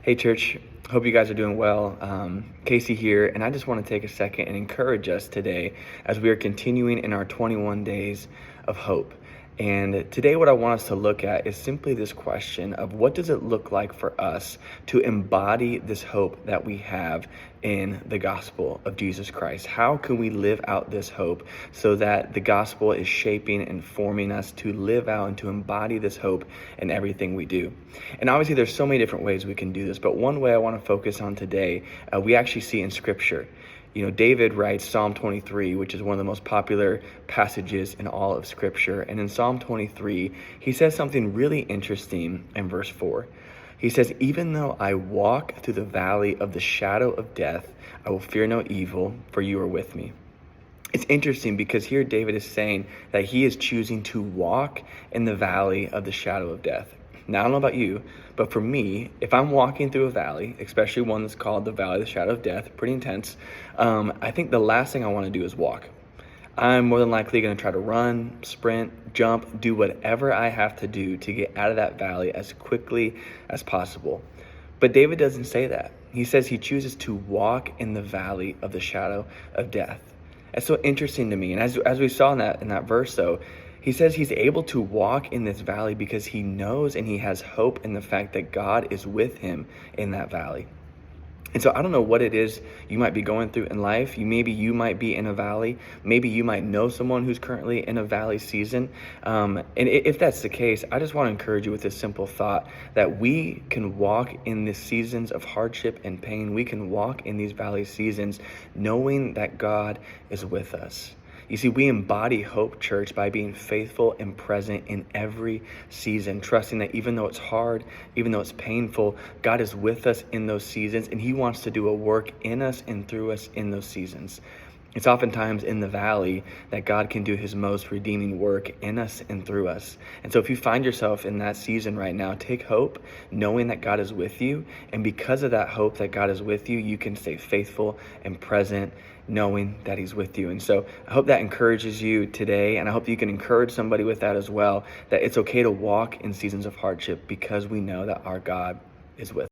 Hey, church. Hope you guys are doing well. Casey here, and I just want to take a second and encourage us today as we are continuing in our 21 days of hope. And today, what I want us to look at is simply this question of what does it look like for us to embody this hope that we have in the gospel of Jesus Christ? How can we live out this hope so that the gospel is shaping and forming us to live out and to embody this hope in everything we do? And obviously, there's so many different ways we can do this, but one way I want to focus on today, we actually see in Scripture. David writes Psalm 23, which is one of the most popular passages in all of Scripture. And in Psalm 23, he says something really interesting in verse 4. He says, "Even though I walk through the valley of the shadow of death, I will fear no evil, for you are with me." It's interesting because here David is saying that he is choosing to walk in the valley of the shadow of death. Now, I don't know about you, but for me, if I'm walking through a valley, especially one that's called the valley of the shadow of death, pretty intense, I think the last thing I want to do is walk. I'm more than likely going to try to run, sprint, jump, do whatever I have to do to get out of that valley as quickly as possible. But David doesn't say that. He says he chooses to walk in the valley of the shadow of death. It's so interesting to me. And as we saw in that verse, though, he says he's able to walk in this valley because he knows and he has hope in the fact that God is with him in that valley. And so I don't know what it is you might be going through in life. Maybe you might be in a valley. Maybe you might know someone who's currently in a valley season. And if that's the case, I just want to encourage you with this simple thought that we can walk in the seasons of hardship and pain. We can walk in these valley seasons knowing that God is with us. You see, we embody hope, church, by being faithful and present in every season, trusting that even though it's hard, even though it's painful, God is with us in those seasons, and he wants to do a work in us and through us in those seasons. It's oftentimes in the valley that God can do his most redeeming work in us and through us. And so if you find yourself in that season right now, take hope, knowing that God is with you. And because of that hope that God is with you, you can stay faithful and present, knowing that he's with you. And so I hope that encourages you today. And I hope you can encourage somebody with that as well, that it's okay to walk in seasons of hardship because we know that our God is with us.